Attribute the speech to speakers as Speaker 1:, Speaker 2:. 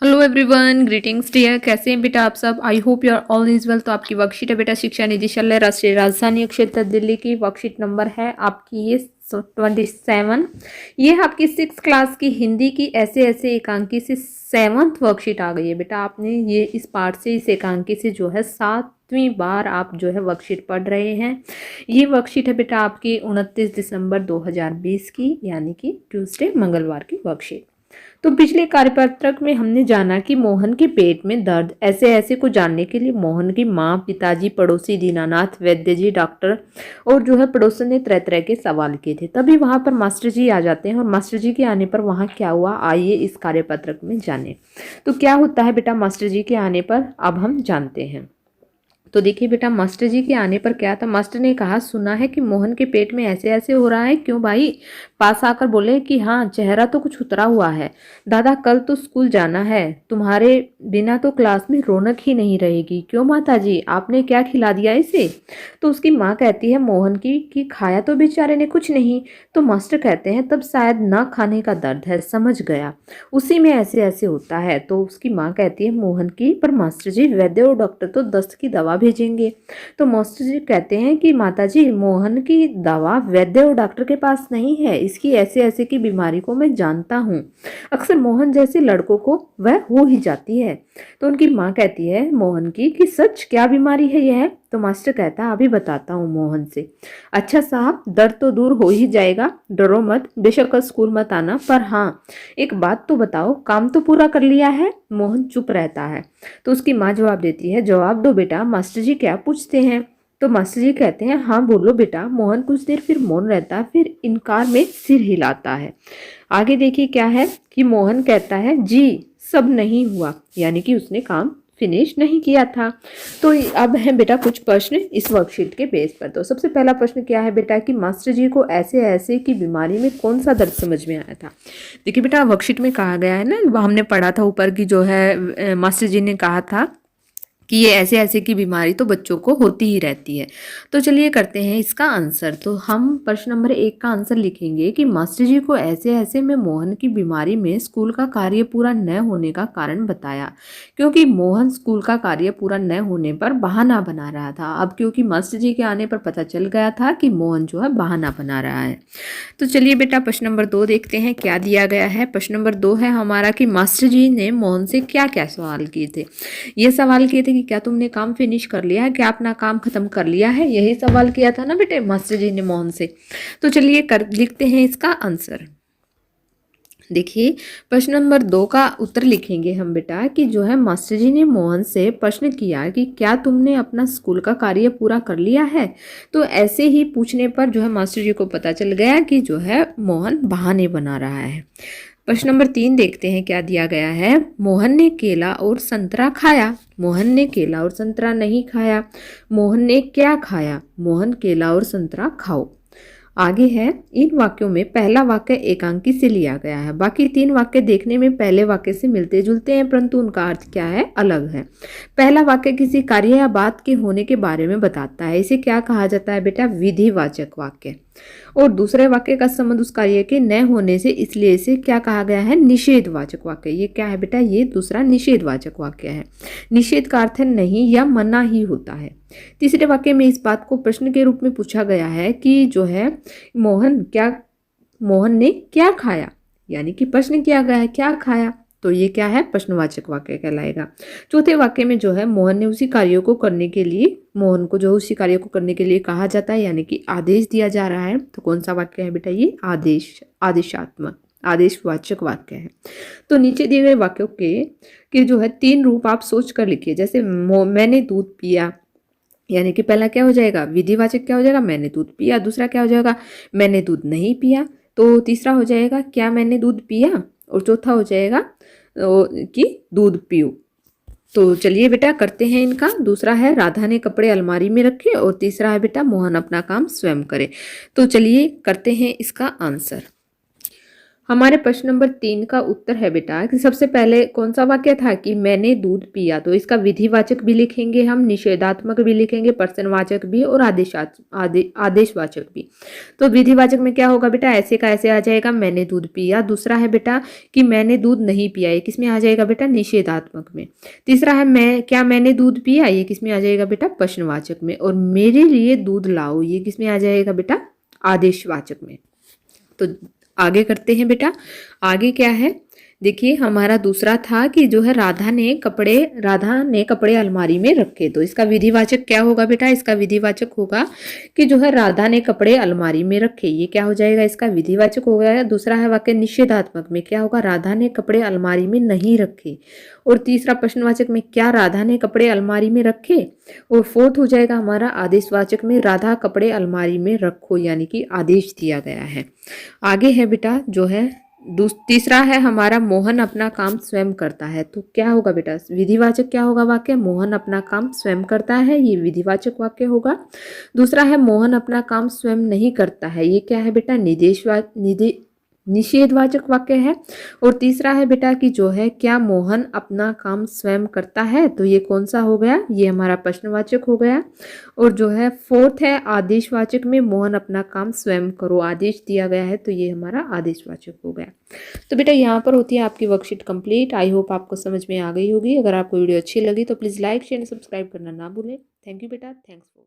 Speaker 1: Hello everyone, greetings dear. कैसे हैं बेटा आप सब? I hope you are all is well. तो आपकी वर्कशीट है बेटा शिक्षा निदेशालय राष्ट्रीय राजधानी क्षेत्र दिल्ली की वर्कशीट नंबर है आपकी ये 27। ये आपकी 6 क्लास की हिंदी की ऐसे ऐसे एकांकी से 7th वर्कशीट आ गई है बेटा। आपने ये इस पार्ट से इस एकांकी से जो है 7वीं बार आप जो है वर्कशीट पढ़ रहे हैं। ये वर्कशीट है बेटा आपकी 29 दिसंबर 2020 की, यानी कि ट्यूसडे मंगलवार की वर्कशीट। तो पिछले कार्यपत्रक में हमने जाना कि मोहन के पेट में दर्द ऐसे ऐसे को जानने के लिए मोहन की माँ, पिताजी, पड़ोसी दीनानाथ, वैद्य जी, डॉक्टर और जो है पड़ोसन ने तरह तरह के सवाल किए थे। तभी वहां पर मास्टर जी आ जाते हैं और मास्टर जी के आने पर वहां क्या हुआ, आइए इस कार्यपत्रक में जाने। तो क्या होता है बेटा मास्टर जी के आने पर, अब हम जानते हैं। तो देखिए बेटा, मास्टर जी के आने पर क्या था। मास्टर ने कहा, सुना है कि मोहन के पेट में ऐसे ऐसे हो रहा है, क्यों भाई? पास आकर बोले कि हाँ, चेहरा तो कुछ उतरा हुआ है। दादा, कल तो स्कूल जाना है, तुम्हारे बिना तो क्लास में रौनक ही नहीं रहेगी। क्यों माता जी, आपने क्या खिला दिया इसे? तो उसकी माँ कहती है मोहन की कि खाया तो बेचारे ने कुछ नहीं। तो मास्टर कहते हैं तब शायद ना खाने का दर्द है, समझ गया, उसी में ऐसे ऐसे होता है। तो उसकी माँ कहती है मोहन की, पर मास्टर जी वैद्य और डॉक्टर तो दस्त की दवा भेजेंगे। तो मास्टर जी कहते हैं कि माता जी, मोहन की दवा वैद्य और डॉक्टर के पास नहीं है, इसकी ऐसे ऐसे की बीमारी को मैं जानता हूँ, अक्सर मोहन जैसे लड़कों को वह हो ही जाती है। तो उनकी माँ कहती है मोहन की कि सच, क्या बीमारी है यह? तो मास्टर कहता है अभी बताता हूँ मोहन से। अच्छा साहब, दर्द तो दूर हो ही जाएगा, डरो मत, बेशक कल स्कूल मत आना, पर हाँ एक बात तो बताओ, काम तो पूरा कर लिया है? मोहन चुप रहता है। तो उसकी माँ जवाब देती है, जवाब दो बेटा, मास्टर जी क्या पूछते हैं? तो मास्टर जी कहते हैं हाँ बोलो बेटा। मोहन कुछ देर फिर मौन रहता है, फिर इनकार में सिर हिलाता है। आगे देखिए क्या है कि मोहन कहता है जी सब नहीं हुआ, यानी कि उसने काम फिनिश नहीं किया था। तो अब है बेटा कुछ प्रश्न इस वर्कशीट के बेस पर। तो सबसे पहला प्रश्न क्या है बेटा कि मास्टर जी को ऐसे ऐसे की बीमारी में कौन सा दर्द समझ में आया था। देखिए बेटा, वर्कशीट में कहा गया है ना, हमने पढ़ा था ऊपर की जो है मास्टर जी ने कहा था कि ये ऐसे ऐसे की बीमारी तो बच्चों को होती ही रहती है। तो चलिए करते हैं इसका आंसर। तो हम प्रश्न नंबर 1 का आंसर लिखेंगे कि मास्टर जी को ऐसे ऐसे में मोहन की बीमारी में स्कूल का कार्य पूरा न होने का कारण बताया, क्योंकि मोहन स्कूल का कार्य पूरा न होने पर बहाना बना रहा था। अब क्योंकि मास्टर जी के आने पर पता चल गया था कि मोहन जो है बहाना बना रहा है। तो चलिए बेटा प्रश्न नंबर 2 देखते हैं क्या दिया गया है। प्रश्न नंबर 2 है हमारा कि मास्टर जी ने मोहन से क्या क्या सवाल किए थे। ये सवाल किए थे कि क्या तुमने काम फिनिश कर लिया है, क्या अपना काम खत्म कर लिया है, यही सवाल किया था ना बेटे मास्टर जी ने मोहन से। तो चलिए कर लिखते हैं इसका आंसर। देखिए प्रश्न नंबर 2 का उत्तर लिखेंगे हम बेटा कि जो है मास्टर जी ने मोहन से प्रश्न किया कि क्या तुमने अपना स्कूल का कार्य पूरा कर लिया है। तो ऐसे ही पूछने पर जो है मास्टर जी को पता चल गया कि जो है मोहन बहाने बना रहा है। प्रश्न नंबर 3 देखते हैं क्या दिया गया है। मोहन ने केला और संतरा खाया। मोहन ने केला और संतरा नहीं खाया। मोहन ने क्या खाया? मोहन केला और संतरा खाओ। आगे है, इन वाक्यों में पहला वाक्य एकांकी से लिया गया है, बाकी 3 वाक्य देखने में पहले वाक्य से मिलते जुलते हैं, परंतु उनका अर्थ क्या है, अलग है। पहला वाक्य किसी कार्य या बात के होने के बारे में बताता है, इसे क्या कहा जाता है बेटा? विधिवाचक वाक्य। और दूसरे वाक्य का संबंध उस कार्य के न होने से, इसलिए इसे क्या कहा गया है? निषेधवाचक वाक्य। ये क्या है बेटा? ये दूसरा निषेधवाचक वाक्य है। निषेध का अर्थ नहीं या मना ही होता है। तीसरे वाक्य में इस बात को प्रश्न के रूप में पूछा गया है कि जो है मोहन ने क्या खाया, यानी कि प्रश्न किया गया है क्या खाया, तो ये क्या है? प्रश्नवाचक वाक्य कहलाएगा। चौथे वाक्य में जो है मोहन ने उसी कार्य को करने के लिए, मोहन को जो उसी कार्य को करने के लिए कहा जाता है, यानी कि आदेश दिया जा रहा है। तो कौन सा वाक्य है बेटा? ये आदेशात्मक आदेशवाचक वाक्य है। तो नीचे दिए गए वाक्यों के जो है 3 रूप आप सोच कर लिखिए। जैसे मैंने दूध पिया, यानी कि पहला क्या हो जाएगा? विधिवाचक क्या हो जाएगा? मैंने दूध पिया। दूसरा क्या हो जाएगा? मैंने दूध नहीं पिया। तो तीसरा हो जाएगा क्या मैंने दूध पिया। और चौथा हो जाएगा कि दूध पीऊँ। तो चलिए बेटा करते हैं इनका। दूसरा है राधा ने कपड़े अलमारी में रखे, और तीसरा है बेटा मोहन अपना काम स्वयं करे। तो चलिए करते हैं इसका आंसर। हमारे प्रश्न नंबर 3 का उत्तर है बेटा कि सबसे पहले कौन सा वाक्य था कि मैंने दूध पिया, तो इसका विधिवाचक भी लिखेंगे हम, निषेधात्मक भी लिखेंगे, प्रश्नवाचक भी और आदेशवाचक भी। तो विधिवाचक में क्या होगा बेटा, ऐसे का ऐसे आ जाएगा, मैंने दूध पिया। दूसरा है बेटा कि मैंने दूध नहीं पिया, ये किसमें आ जाएगा बेटा, निषेधात्मक में। तीसरा है मैंने दूध पिया, ये किसमें आ जाएगा बेटा, प्रश्नवाचक में। और मेरे लिए दूध लाओ, ये किसमें आ जाएगा बेटा, आदेशवाचक में। तो आगे करते हैं बेटा, आगे क्या है, देखिए हमारा दूसरा था कि जो है राधा ने कपड़े अलमारी में रखे, तो इसका विधिवाचक क्या होगा बेटा, इसका विधिवाचक होगा कि जो है राधा ने कपड़े अलमारी में रखे, ये क्या हो जाएगा, इसका विधिवाचक हो गया। दूसरा है वाक्य निषेधात्मक में, क्या होगा, राधा ने कपड़े अलमारी में नहीं रखे। और तीसरा प्रश्नवाचक में, क्या राधा ने कपड़े अलमारी में रखे। और फोर्थ हो जाएगा हमारा आदेशवाचक में, राधा कपड़े अलमारी में रखो, यानी कि आदेश दिया गया है। आगे है बेटा जो है तीसरा है हमारा, मोहन अपना काम स्वयं करता है, तो क्या होगा बेटा, विधिवाचक क्या होगा वाक्य, मोहन अपना काम स्वयं करता है, ये विधिवाचक वाक्य होगा। दूसरा है मोहन अपना काम स्वयं नहीं करता है, ये क्या है बेटा, निषेधवाचक वाक्य है। और तीसरा है बेटा कि जो है क्या मोहन अपना काम स्वयं करता है, तो ये कौन सा हो गया, ये हमारा प्रश्नवाचक हो गया। और जो है फोर्थ है आदेशवाचक में, मोहन अपना काम स्वयं करो, आदेश दिया गया है, तो ये हमारा आदेशवाचक हो गया। तो बेटा यहाँ पर होती है आपकी वर्कशीट कंप्लीट। आई होप आपको समझ में आ गई होगी। अगर आपको वीडियो अच्छी लगी तो प्लीज़ लाइक शेयर सब्सक्राइब करना ना भूलें। थैंक यू बेटा, थैंक्स फॉर